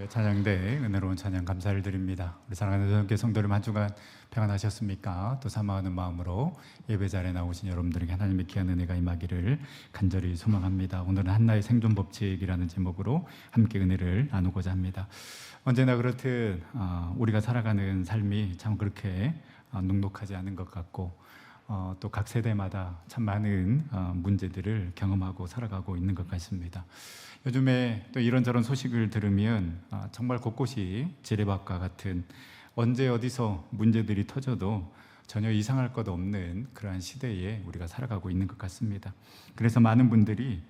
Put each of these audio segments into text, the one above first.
찬양대 은혜로운 찬양 감사를 드립니다. 우리 사랑하는 전교 성도님, 한 주간 평안하셨습니까? 또 사모하는 마음으로 예배 자리에 나오신 여러분들에게 하나님의 귀한 은혜가 임하기를 간절히 소망합니다. 오늘은 한나의 생존 법칙이라는 제목으로 함께 은혜를 나누고자 합니다. 언제나 그렇듯 우리가 살아가는 삶이 참 그렇게 눅눅하지 않은 것 같고, 또 각 세대마다 참 많은 문제들을 경험하고 살아가고 있는 것 같습니다. 요즘에 또 이런저런 소식을 들으면 정말 곳곳이 지뢰밭과 같은, 언제 어디서 문제들이 터져도 전혀 이상할 것 없는 그러한 시대에 우리가 살아가고 있는 것 같습니다. 그래서 많은 분들이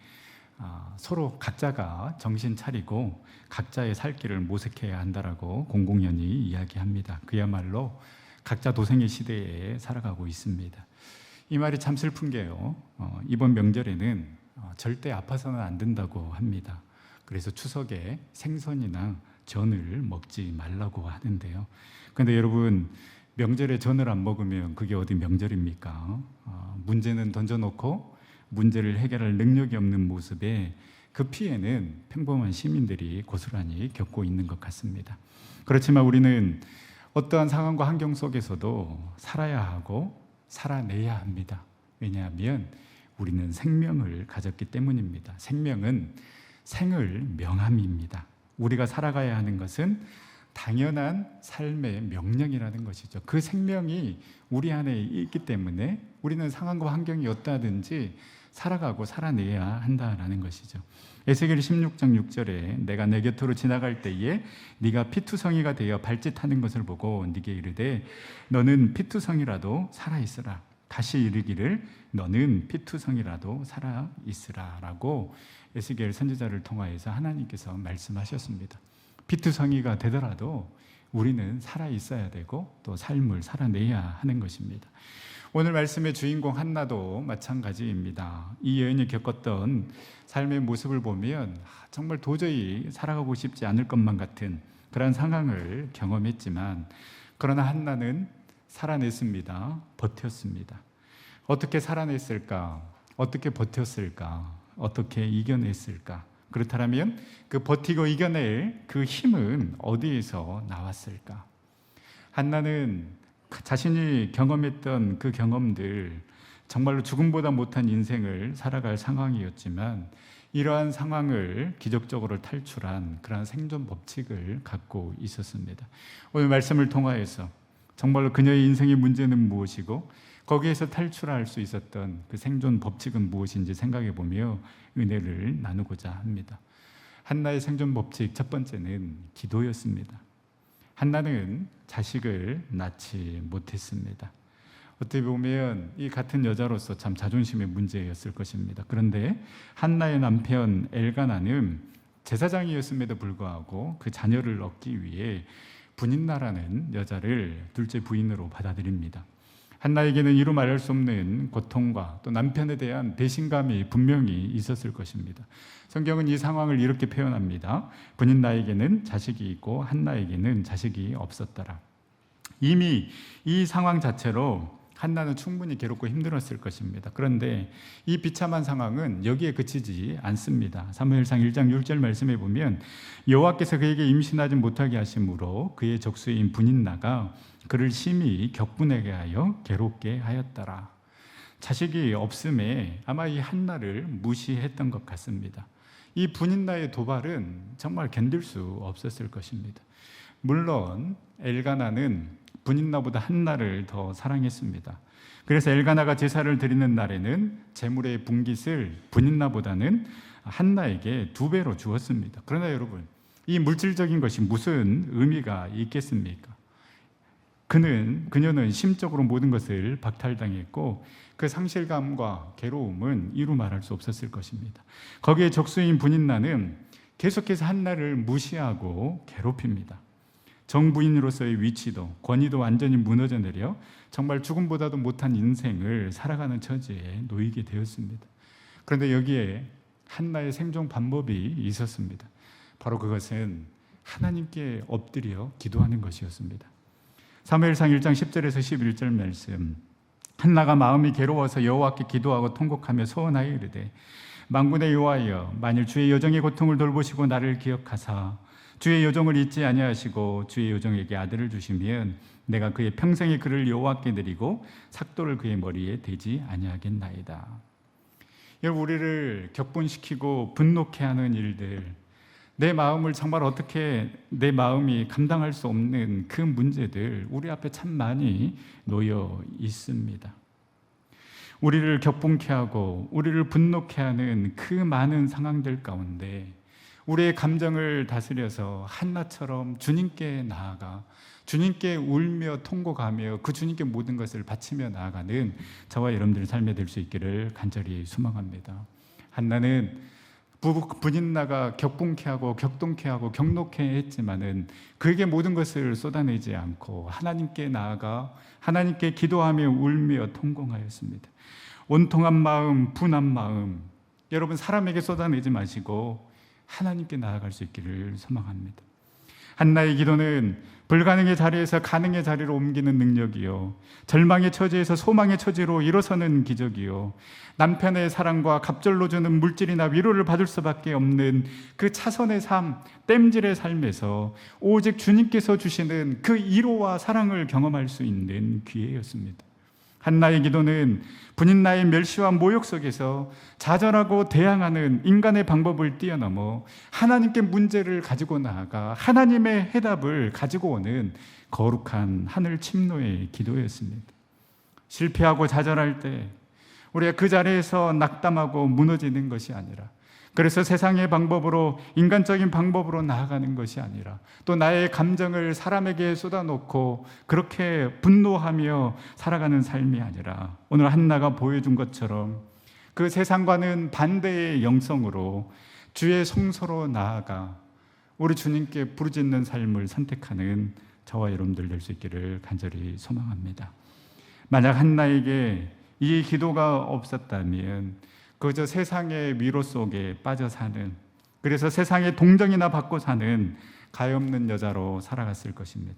서로 각자가 정신 차리고 각자의 살 길을 모색해야 한다라고 공공연히 이야기합니다. 그야말로 각자 도생의 시대에 살아가고 있습니다. 이 말이 참 슬픈 게요, 이번 명절에는 절대 아파서는 안 된다고 합니다. 그래서 추석에 생선이나 전을 먹지 말라고 하는데요. 그런데 여러분, 명절에 전을 안 먹으면 그게 어디 명절입니까? 문제는 던져놓고 문제를 해결할 능력이 없는 모습에 그 피해는 평범한 시민들이 고스란히 겪고 있는 것 같습니다. 그렇지만 우리는 어떠한 상황과 환경 속에서도 살아야 하고 살아내야 합니다. 왜냐하면 우리는 생명을 가졌기 때문입니다. 생명은 생을 명함입니다. 우리가 살아가야 하는 것은 당연한 삶의 명령이라는 것이죠. 그 생명이 우리 안에 있기 때문에 우리는 상황과 환경이 어떠하든지 살아가고 살아내야 한다라는 것이죠. 에스겔 16장 6절에 내가 내 곁으로 지나갈 때에 네가 피투성이가 되어 발짓하는 것을 보고 네게 이르되 너는 피투성이라도 살아있으라. 다시 이르기를 너는 피투성이라도 살아있으라 라고 에스겔 선지자를 통하여서 하나님께서 말씀하셨습니다. 피투성이가 되더라도 우리는 살아있어야 되고 또 삶을 살아내야 하는 것입니다. 오늘 말씀의 주인공 한나도 마찬가지입니다. 이 여인이 겪었던 삶의 모습을 보면 정말 도저히 살아가고 싶지 않을 것만 같은 그런 상황을 경험했지만, 그러나 한나는 살아냈습니다. 버텼습니다. 어떻게 살아냈을까? 어떻게 버텼을까? 어떻게 이겨냈을까? 그렇다면 그 버티고 이겨낼 그 힘은 어디에서 나왔을까? 한나는 자신이 경험했던 그 경험들, 정말로 죽음보다 못한 인생을 살아갈 상황이었지만 이러한 상황을 기적적으로 탈출한 그러한 생존 법칙을 갖고 있었습니다. 오늘 말씀을 통하여서 정말로 그녀의 인생의 문제는 무엇이고 거기에서 탈출할 수 있었던 그 생존 법칙은 무엇인지 생각해 보며 은혜를 나누고자 합니다. 한나의 생존 법칙 첫 번째는 기도였습니다. 한나는 자식을 낳지 못했습니다. 어떻게 보면 이 같은 여자로서 참 자존심의 문제였을 것입니다. 그런데 한나의 남편 엘가나는 제사장이었음에도 불구하고 그 자녀를 얻기 위해 분인나라는 여자를 둘째 부인으로 받아들입니다. 한나에게는 이루 말할 수 없는 고통과 또 남편에 대한 배신감이 분명히 있었을 것입니다. 성경은 이 상황을 이렇게 표현합니다. 분인나에게는 자식이 있고 한나에게는 자식이 없었더라. 이미 이 상황 자체로 한나는 충분히 괴롭고 힘들었을 것입니다. 그런데 이 비참한 상황은 여기에 그치지 않습니다. 사무엘상 1장 6절 말씀에 보면 여호와께서 그에게 임신하지 못하게 하심으로 그의 적수인 분인나가 그를 심히 격분하게 하여 괴롭게 하였더라. 자식이 없음에 아마 이 한나를 무시했던 것 같습니다. 이 분인나의 도발은 정말 견딜 수 없었을 것입니다. 물론 엘가나는 분인나보다 한나를 더 사랑했습니다. 그래서 엘가나가 제사를 드리는 날에는 제물의 분깃을 분인나보다는 한나에게 2배로 주었습니다. 그러나 여러분, 이 물질적인 것이 무슨 의미가 있겠습니까? 그녀는 심적으로 모든 것을 박탈당했고 그 상실감과 괴로움은 이루 말할 수 없었을 것입니다. 거기에 적수인 분인나는 계속해서 한나를 무시하고 괴롭힙니다. 정부인으로서의 위치도 권위도 완전히 무너져 내려 정말 죽음보다도 못한 인생을 살아가는 처지에 놓이게 되었습니다. 그런데 여기에 한나의 생존 방법이 있었습니다. 바로 그것은 하나님께 엎드려 기도하는 것이었습니다. 사무엘상 1장 10절에서 11절 말씀, 한나가 마음이 괴로워서 여호와께 기도하고 통곡하며 소원하여 이르되 만군의 여호와여, 만일 주의 여정의 고통을 돌보시고 나를 기억하사 주의 요정을 잊지 아니하시고 주의 요정에게 아들을 주시면 내가 그의 평생의 그를 여호와께 드리고 삭도를 그의 머리에 대지 아니하겠나이다. 여러분, 우리를 격분시키고 분노케 하는 일들, 내 마음을 정말 어떻게 내 마음이 감당할 수 없는 그 문제들 우리 앞에 참 많이 놓여 있습니다. 우리를 격분케 하고 우리를 분노케 하는 그 많은 상황들 가운데 우리의 감정을 다스려서 한나처럼 주님께 나아가 주님께 울며 통곡하며 그 주님께 모든 것을 바치며 나아가는 저와 여러분들의 삶에 될 수 있기를 간절히 소망합니다. 한나는 분인나가 격분케 하고 격동케 하고 격노케 했지만은 그에게 모든 것을 쏟아내지 않고 하나님께 나아가 하나님께 기도하며 울며 통곡하였습니다. 온통한 마음, 분한 마음, 여러분 사람에게 쏟아내지 마시고 하나님께 나아갈 수 있기를 소망합니다. 한나의 기도는 불가능의 자리에서 가능의 자리로 옮기는 능력이요, 절망의 처지에서 소망의 처지로 일어서는 기적이요, 남편의 사랑과 갑절로 주는 물질이나 위로를 받을 수밖에 없는 그 차선의 삶, 땜질의 삶에서 오직 주님께서 주시는 그 위로와 사랑을 경험할 수 있는 기회였습니다. 한나의 기도는 분인나의 멸시와 모욕 속에서 좌절하고 대항하는 인간의 방법을 뛰어넘어 하나님께 문제를 가지고 나아가 하나님의 해답을 가지고 오는 거룩한 하늘 침노의 기도였습니다. 실패하고 좌절할 때 우리가 그 자리에서 낙담하고 무너지는 것이 아니라, 그래서 세상의 방법으로, 인간적인 방법으로 나아가는 것이 아니라, 또 나의 감정을 사람에게 쏟아놓고 그렇게 분노하며 살아가는 삶이 아니라, 오늘 한나가 보여준 것처럼 그 세상과는 반대의 영성으로 주의 성소로 나아가 우리 주님께 부르짖는 삶을 선택하는 저와 여러분들 될 수 있기를 간절히 소망합니다. 만약 한나에게 이 기도가 없었다면 그저 세상의 위로 속에 빠져 사는, 그래서 세상의 동정이나 받고 사는 가엾는 여자로 살아갔을 것입니다.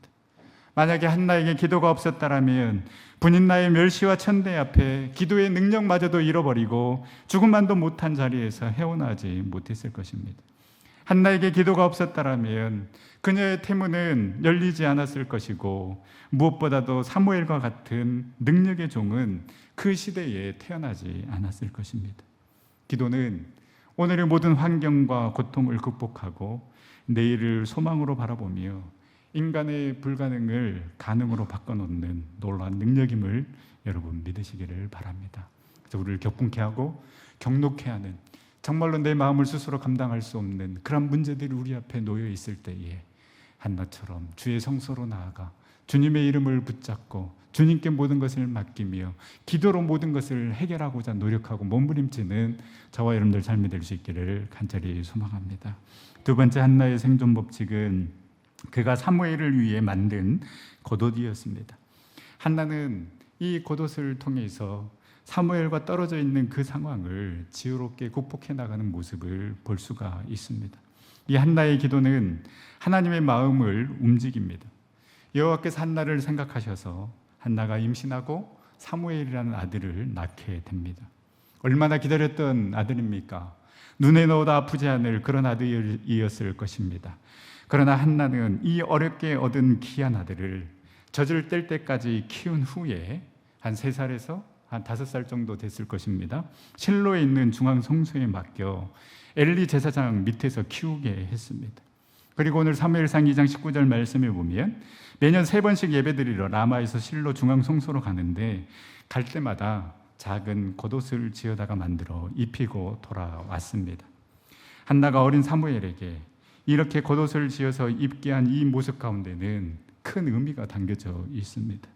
만약에 한나에게 기도가 없었다면 분인나의 멸시와 천대 앞에 기도의 능력마저도 잃어버리고 죽음만도 못한 자리에서 헤어나지 못했을 것입니다. 한나에게 기도가 없었다면 그녀의 태문은 열리지 않았을 것이고, 무엇보다도 사무엘과 같은 능력의 종은 그 시대에 태어나지 않았을 것입니다. 기도는 오늘의 모든 환경과 고통을 극복하고 내일을 소망으로 바라보며 인간의 불가능을 가능으로 바꿔놓는 놀라운 능력임을 여러분 믿으시기를 바랍니다. 그래서 우리를 격분케 하고 격노케 하는, 정말로 내 마음을 스스로 감당할 수 없는 그런 문제들이 우리 앞에 놓여 있을 때에 한나처럼 주의 성소로 나아가 주님의 이름을 붙잡고 주님께 모든 것을 맡기며 기도로 모든 것을 해결하고자 노력하고 몸부림치는 저와 여러분들 삶이 될 수 있기를 간절히 소망합니다. 두 번째 한나의 생존 법칙은 그가 사무엘을 위해 만든 겉옷이었습니다. 한나는 이 겉옷을 통해서 사무엘과 떨어져 있는 그 상황을 지혜롭게 극복해 나가는 모습을 볼 수가 있습니다. 이 한나의 기도는 하나님의 마음을 움직입니다. 여호와께서 한나를 생각하셔서 한나가 임신하고 사무엘이라는 아들을 낳게 됩니다. 얼마나 기다렸던 아들입니까? 눈에 넣어도 아프지 않을 그런 아들이었을 것입니다. 그러나 한나는 이 어렵게 얻은 귀한 아들을 젖을 뗄 때까지 키운 후에 한 3살에서 한 5살 정도 됐을 것입니다. 실로에 있는 중앙 성소에 맡겨 엘리 제사장 밑에서 키우게 했습니다. 그리고 오늘 사무엘상 2장 19절 말씀에 보면 매년 3번씩 예배드리러 라마에서 실로 중앙 성소로 가는데 갈 때마다 작은 겉옷을 지어다가 만들어 입히고 돌아왔습니다. 한나가 어린 사무엘에게 이렇게 겉옷을 지어서 입게 한 이 모습 가운데는 큰 의미가 담겨져 있습니다.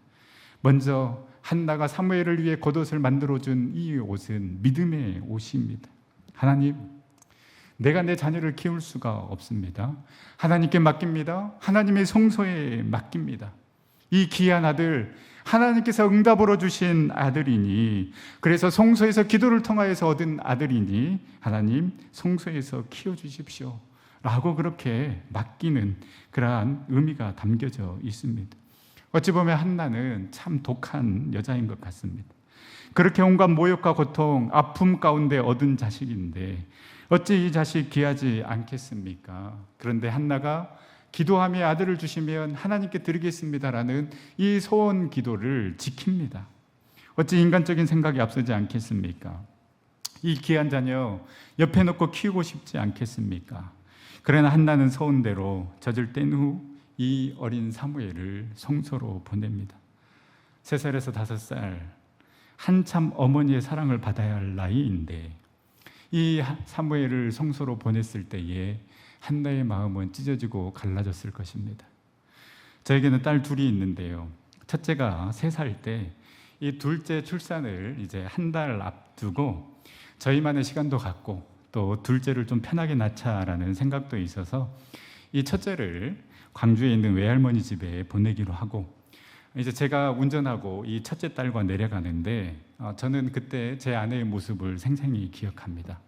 먼저 한나가 사무엘을 위해 겉옷을 만들어준 이 옷은 믿음의 옷입니다. 하나님, 내가 내 자녀를 키울 수가 없습니다. 하나님께 맡깁니다. 하나님의 성소에 맡깁니다. 이 귀한 아들, 하나님께서 응답으로 주신 아들이니, 그래서 성소에서 기도를 통하여서 얻은 아들이니 하나님 성소에서 키워주십시오 라고 그렇게 맡기는 그러한 의미가 담겨져 있습니다. 어찌 보면 한나는 참 독한 여자인 것 같습니다. 그렇게 온갖 모욕과 고통, 아픔 가운데 얻은 자식인데 어찌 이 자식 귀하지 않겠습니까? 그런데 한나가 기도하며 아들을 주시면 하나님께 드리겠습니다라는 이 소원 기도를 지킵니다. 어찌 인간적인 생각이 앞서지 않겠습니까? 이 귀한 자녀 옆에 놓고 키우고 싶지 않겠습니까? 그러나 한나는 소원대로 젖을 뗀 후 이 어린 사무엘을 성소로 보냅니다. 3살에서 5살, 한참 어머니의 사랑을 받아야 할 나이인데 이 사무엘을 성소로 보냈을 때에 한나의 마음은 찢어지고 갈라졌을 것입니다. 저에게는 딸 둘이 있는데요. 첫째가 3살 때 이 둘째 출산을 이제 한 달 앞두고 저희만의 시간도 갖고 또 둘째를 좀 편하게 낳자라는 생각도 있어서 이 첫째를 광주에 있는 외할머니 집에 보내기로 하고 이제 제가 운전하고 이 첫째 딸과 내려가는데 저는 그때 제 아내의 모습을 생생히 기억합니다.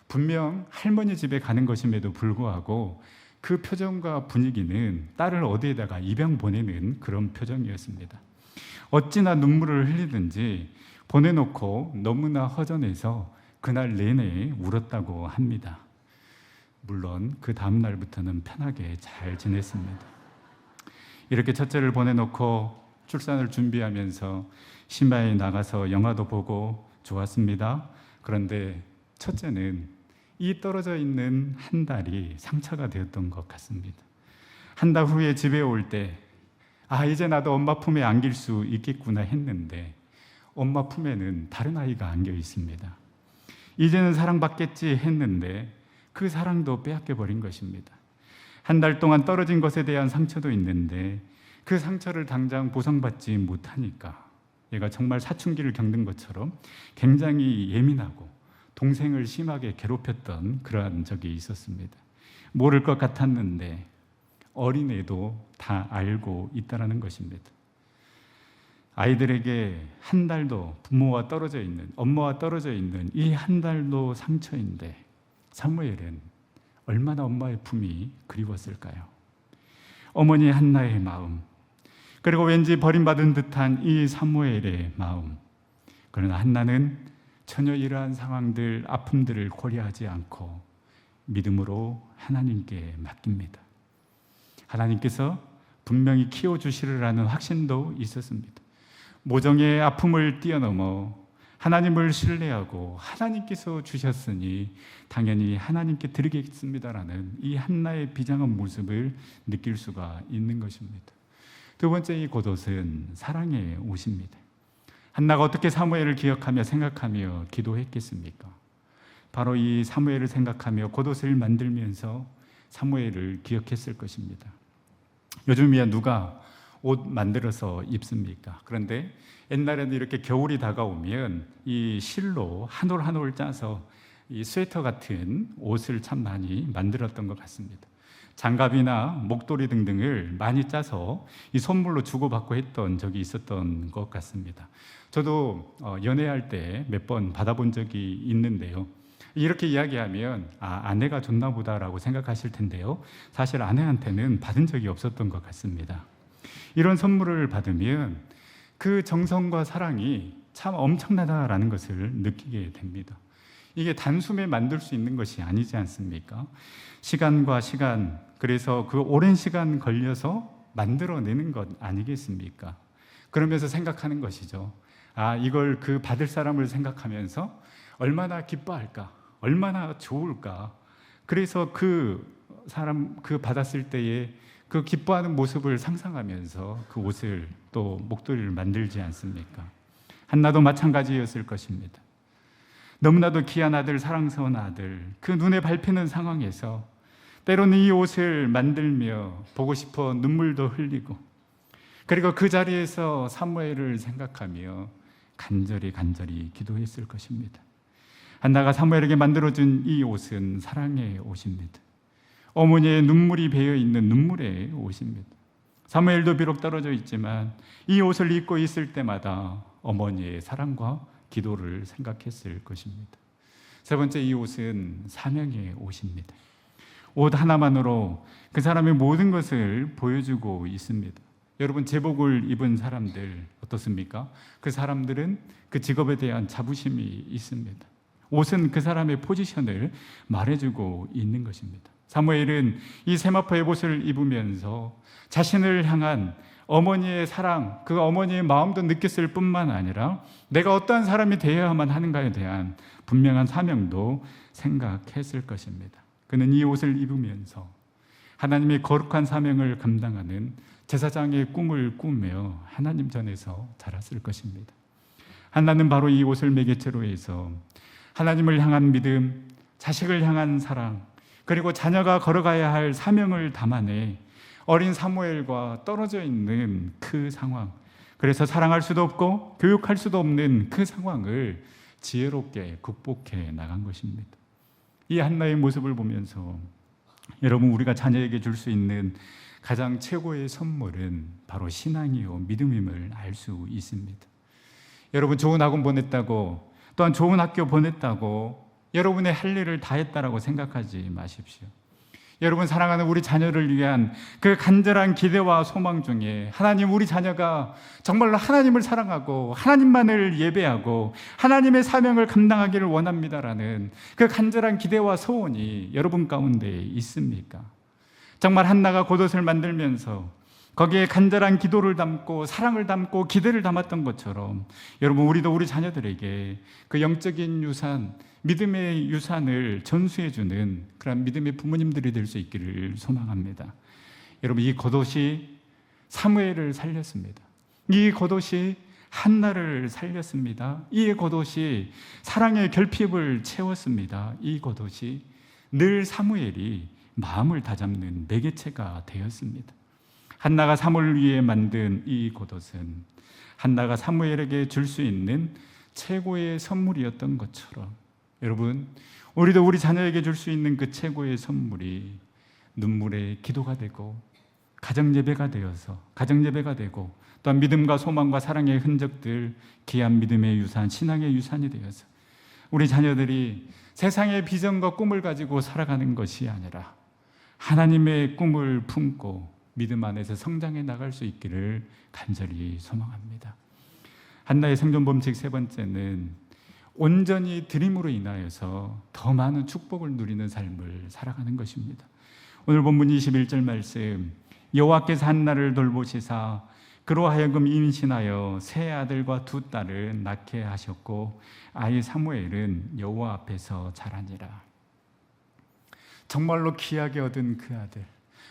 분명 할머니 집에 가는 것임에도 불구하고 그 표정과 분위기는 딸을 어디에다가 입양 보내는 그런 표정이었습니다. 어찌나 눈물을 흘리든지 보내놓고 너무나 허전해서 그날 내내 울었다고 합니다. 물론 그 다음 날부터는 편하게 잘 지냈습니다. 이렇게 첫째를 보내놓고 출산을 준비하면서 심야에 나가서 영화도 보고 좋았습니다. 그런데 첫째는 이 떨어져 있는 한 달이 상처가 되었던 것 같습니다. 한 달 후에 집에 올 때 이제 나도 엄마 품에 안길 수 있겠구나 했는데 엄마 품에는 다른 아이가 안겨 있습니다. 이제는 사랑받겠지 했는데 그 사랑도 빼앗겨 버린 것입니다. 한 달 동안 떨어진 것에 대한 상처도 있는데 그 상처를 당장 보상받지 못하니까 얘가 정말 사춘기를 겪는 것처럼 굉장히 예민하고 동생을 심하게 괴롭혔던 그러한 적이 있었습니다. 모를 것 같았는데 어린애도 다 알고 있다는 것입니다. 아이들에게 한 달도 부모와 떨어져 있는, 엄마와 떨어져 있는 이 한 달도 상처인데 사무엘은 얼마나 엄마의 품이 그리웠을까요? 어머니 한나의 마음, 그리고 왠지 버림받은 듯한 이 사무엘의 마음. 그러나 한나는 전혀 이러한 상황들, 아픔들을 고려하지 않고 믿음으로 하나님께 맡깁니다. 하나님께서 분명히 키워주시리라는 확신도 있었습니다. 모정의 아픔을 뛰어넘어 하나님을 신뢰하고 하나님께서 주셨으니 당연히 하나님께 드리겠습니다라는 이 한나의 비장한 모습을 느낄 수가 있는 것입니다. 두 번째 이 곧옷은 사랑의 옷입니다. 한나가 어떻게 사무엘을 기억하며 생각하며 기도했겠습니까? 바로 이 사무엘을 생각하며 곧옷을 만들면서 사무엘을 기억했을 것입니다. 요즘이야 누가 옷 만들어서 입습니까? 그런데 옛날에는 이렇게 겨울이 다가오면 이 실로 한 올 한 올 짜서 이 스웨터 같은 옷을 참 많이 만들었던 것 같습니다. 장갑이나 목도리 등등을 많이 짜서 이 선물로 주고받고 했던 적이 있었던 것 같습니다. 저도 연애할 때 몇 번 받아본 적이 있는데요. 이렇게 이야기하면 아내가 줬나 보다라고 생각하실 텐데요. 사실 아내한테는 받은 적이 없었던 것 같습니다. 이런 선물을 받으면 그 정성과 사랑이 참 엄청나다라는 것을 느끼게 됩니다. 이게 단숨에 만들 수 있는 것이 아니지 않습니까? 시간과 시간, 그래서 그 오랜 시간 걸려서 만들어내는 것 아니겠습니까? 그러면서 생각하는 것이죠. 이걸 그 받을 사람을 생각하면서 얼마나 기뻐할까? 얼마나 좋을까? 그래서 그 사람, 그 받았을 때에 그 기뻐하는 모습을 상상하면서 그 옷을 또 목도리를 만들지 않습니까? 한나도 마찬가지였을 것입니다. 너무나도 귀한 아들, 사랑스러운 아들, 그 눈에 밟히는 상황에서 때로는 이 옷을 만들며 보고 싶어 눈물도 흘리고, 그리고 그 자리에서 사무엘을 생각하며 간절히 기도했을 것입니다. 한나가 사무엘에게 만들어준 이 옷은 사랑의 옷입니다. 어머니의 눈물이 배어있는 눈물의 옷입니다. 사무엘도 비록 떨어져 있지만 이 옷을 입고 있을 때마다 어머니의 사랑과 기도를 생각했을 것입니다. 세 번째, 이 옷은 사명의 옷입니다. 옷 하나만으로 그 사람의 모든 것을 보여주고 있습니다. 여러분, 제복을 입은 사람들 어떻습니까? 그 사람들은 그 직업에 대한 자부심이 있습니다. 옷은 그 사람의 포지션을 말해주고 있는 것입니다. 사무엘은 이 세마포의 옷을 입으면서 자신을 향한 어머니의 사랑, 그 어머니의 마음도 느꼈을 뿐만 아니라 내가 어떠한 사람이 되어야만 하는가에 대한 분명한 사명도 생각했을 것입니다. 그는 이 옷을 입으면서 하나님의 거룩한 사명을 감당하는 제사장의 꿈을 꾸며 하나님 전에서 자랐을 것입니다. 한나는 바로 이 옷을 매개체로 해서 하나님을 향한 믿음, 자식을 향한 사랑, 그리고 자녀가 걸어가야 할 사명을 담아내 어린 사무엘과 떨어져 있는 그 상황, 그래서 사랑할 수도 없고 교육할 수도 없는 그 상황을 지혜롭게 극복해 나간 것입니다. 이 한나의 모습을 보면서 여러분, 우리가 자녀에게 줄 수 있는 가장 최고의 선물은 바로 신앙이요 믿음임을 알 수 있습니다. 여러분, 좋은 학원 보냈다고, 또한 좋은 학교 보냈다고 여러분의 할 일을 다 했다라고 생각하지 마십시오. 여러분, 사랑하는 우리 자녀를 위한 그 간절한 기대와 소망 중에 하나님, 우리 자녀가 정말로 하나님을 사랑하고 하나님만을 예배하고 하나님의 사명을 감당하기를 원합니다라는 그 간절한 기대와 소원이 여러분 가운데 있습니까? 정말 한나가 겉옷을 만들면서 거기에 간절한 기도를 담고 사랑을 담고 기대를 담았던 것처럼 여러분, 우리도 우리 자녀들에게 그 영적인 유산, 믿음의 유산을 전수해주는 그런 믿음의 부모님들이 될 수 있기를 소망합니다. 여러분, 이 겉옷이 사무엘을 살렸습니다. 이 겉옷이 한나를 살렸습니다. 이 겉옷이 사랑의 결핍을 채웠습니다. 이 겉옷이 늘 사무엘이 마음을 다잡는 매개체가 되었습니다. 한나가 사무엘을 위해 만든 이 겉옷은 한나가 사무엘에게 줄 수 있는 최고의 선물이었던 것처럼 여러분, 우리도 우리 자녀에게 줄 수 있는 그 최고의 선물이 눈물의 기도가 되고 가정 예배가 되어서 가정 예배가 되고 또한 믿음과 소망과 사랑의 흔적들, 귀한 믿음의 유산, 신앙의 유산이 되어서 우리 자녀들이 세상의 비전과 꿈을 가지고 살아가는 것이 아니라 하나님의 꿈을 품고 믿음 안에서 성장해 나갈 수 있기를 간절히 소망합니다. 한나의 생존 법칙 세 번째는 온전히 드림으로 인하여서 더 많은 축복을 누리는 삶을 살아가는 것입니다. 오늘 본문 21절 말씀, 여호와께서 한나를 돌보시사 그로 하여금 임신하여 세 아들과 두 딸을 낳게 하셨고 아이 사무엘은 여호와 앞에서 자라니라. 정말로 귀하게 얻은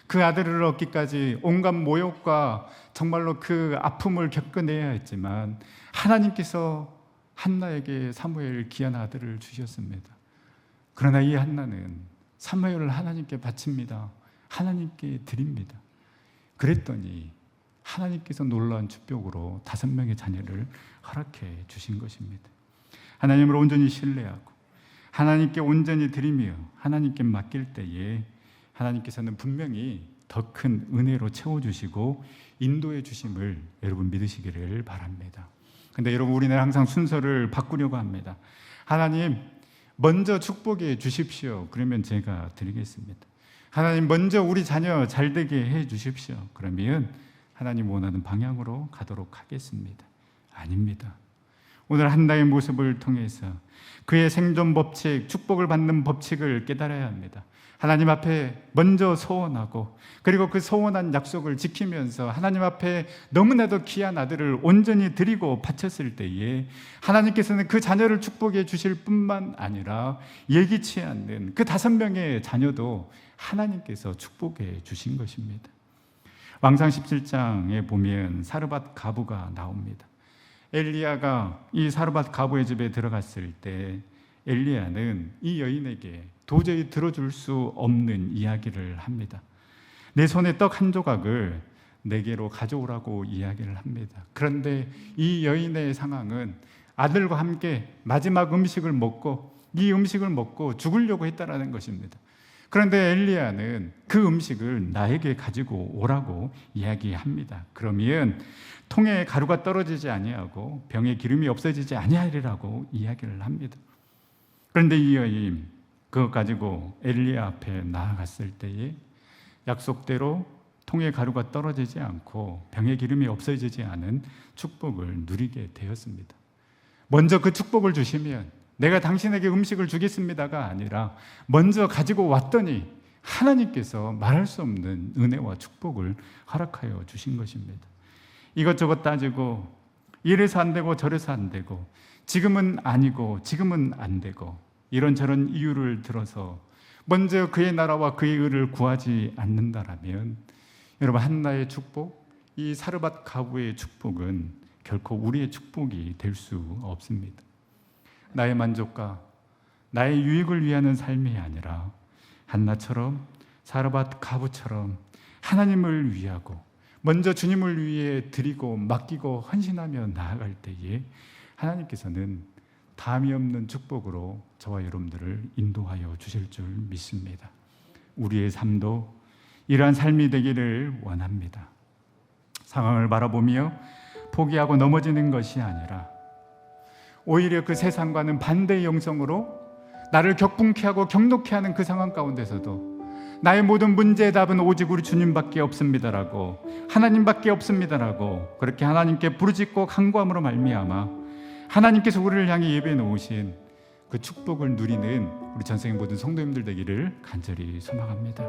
그 아들을 얻기까지 온갖 모욕과 정말로 그 아픔을 겪어내야 했지만 하나님께서 한나에게 사무엘 귀한 아들을 주셨습니다. 그러나 이 한나는 사무엘을 하나님께 바칩니다. 하나님께 드립니다. 그랬더니 하나님께서 놀라운 축복으로 5명의 자녀를 허락해 주신 것입니다. 하나님을 온전히 신뢰하고 하나님께 온전히 드리며 하나님께 맡길 때에 하나님께서는 분명히 더 큰 은혜로 채워주시고 인도해 주심을 여러분 믿으시기를 바랍니다. 근데 여러분, 우리는 항상 순서를 바꾸려고 합니다. 하나님, 먼저 축복해 주십시오. 그러면 제가 드리겠습니다. 하나님, 먼저 우리 자녀 잘 되게 해 주십시오. 그러면 하나님 원하는 방향으로 가도록 하겠습니다. 아닙니다. 오늘 한나의 모습을 통해서 그의 생존 법칙, 축복을 받는 법칙을 깨달아야 합니다. 하나님 앞에 먼저 소원하고 그리고 그 소원한 약속을 지키면서 하나님 앞에 너무나도 귀한 아들을 온전히 드리고 바쳤을 때에 하나님께서는 그 자녀를 축복해 주실 뿐만 아니라 예기치 않는 그 5명의 자녀도 하나님께서 축복해 주신 것입니다. 왕상 17장에 보면 사르밧 가부가 나옵니다. 엘리야가 이 사르밧 가부의 집에 들어갔을 때 엘리야는 이 여인에게 도저히 들어줄 수 없는 이야기를 합니다. 내 손에 떡 한 조각을 내게로 가져오라고 이야기를 합니다. 그런데 이 여인의 상황은 아들과 함께 마지막 음식을 먹고 이 음식을 먹고 죽으려고 했다라는 것입니다. 그런데 엘리야는 그 음식을 나에게 가지고 오라고 이야기합니다. 그러면 통에 가루가 떨어지지 아니하고 병에 기름이 없어지지 아니하리라고 이야기를 합니다. 그런데 이 여인 그것 가지고 엘리야 앞에 나아갔을 때에 약속대로 통의 가루가 떨어지지 않고 병의 기름이 없어지지 않은 축복을 누리게 되었습니다. 먼저 그 축복을 주시면 내가 당신에게 음식을 주겠습니다가 아니라 먼저 가지고 왔더니 하나님께서 말할 수 없는 은혜와 축복을 허락하여 주신 것입니다. 이것저것 따지고 이래서 안 되고 저래서 안 되고 지금은 아니고 지금은 안 되고 이런저런 이유를 들어서 먼저 그의 나라와 그의 의를 구하지 않는다라면 여러분, 한나의 축복, 이 사르밧 가부의 축복은 결코 우리의 축복이 될 수 없습니다. 나의 만족과 나의 유익을 위하는 삶이 아니라 한나처럼 사르밧 가부처럼 하나님을 위하고 먼저 주님을 위해 드리고 맡기고 헌신하며 나아갈 때에 하나님께서는 담이 없는 축복으로 저와 여러분들을 인도하여 주실 줄 믿습니다. 우리의 삶도 이러한 삶이 되기를 원합니다. 상황을 바라보며 포기하고 넘어지는 것이 아니라 오히려 그 세상과는 반대의 영성으로 나를 격분케 하고 격노케 하는 그 상황 가운데서도 나의 모든 문제의 답은 오직 우리 주님밖에 없습니다라고, 하나님밖에 없습니다라고 그렇게 하나님께 부르짖고 간구함으로 말미암아 하나님께서 우리를 향해 예배해 놓으신 그 축복을 누리는 우리 전생의 모든 성도님들 되기를 간절히 소망합니다.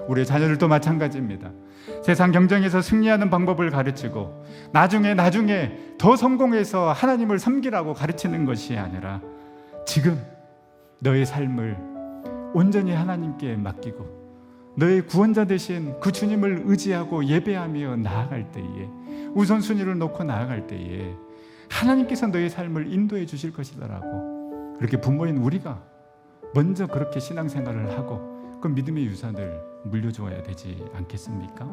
우리의 자녀들도 마찬가지입니다. 세상 경쟁에서 승리하는 방법을 가르치고 나중에 더 성공해서 하나님을 섬기라고 가르치는 것이 아니라 지금 너의 삶을 온전히 하나님께 맡기고 너의 구원자 되신 그 주님을 의지하고 예배하며 나아갈 때에, 우선순위를 놓고 나아갈 때에 하나님께서 너의 삶을 인도해 주실 것이다라고, 그렇게 부모인 우리가 먼저 그렇게 신앙생활을 하고 그 믿음의 유산을 물려주어야 되지 않겠습니까?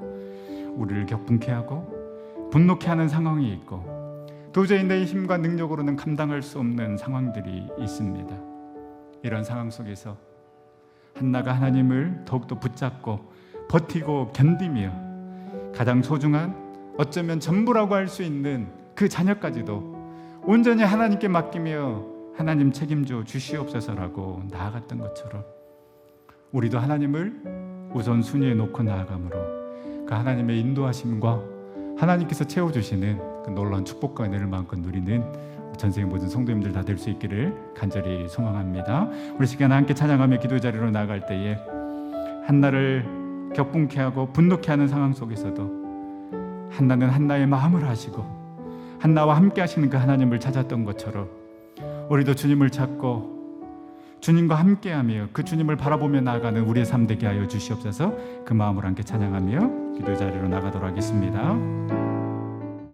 우리를 격분케 하고 분노케 하는 상황이 있고 도저히 내 힘과 능력으로는 감당할 수 없는 상황들이 있습니다. 이런 상황 속에서 한나가 하나님을 더욱더 붙잡고 버티고 견디며 가장 소중한, 어쩌면 전부라고 할 수 있는 그 자녀까지도 온전히 하나님께 맡기며 하나님 책임져 주시옵소서라고 나아갔던 것처럼 우리도 하나님을 우선순위에 놓고 나아감으로 그 하나님의 인도하심과 하나님께서 채워주시는 그 놀라운 축복과 은혜를 마음껏 누리는 전생의 모든 성도님들 다 될 수 있기를 간절히 소망합니다. 우리 시간 함께 찬양하며 기도 자리로 나아갈 때에 한나를 격분케 하고 분노케 하는 상황 속에서도 한나는 한나의 마음을 아시고 한나와 함께 하시는 그 하나님을 찾았던 것처럼 우리도 주님을 찾고 주님과 함께하며 그 주님을 바라보며 나아가는 우리의 삶 되게 하여 주시옵소서. 그 마음으로 함께 찬양하며 기도 자리로 나가도록 하겠습니다.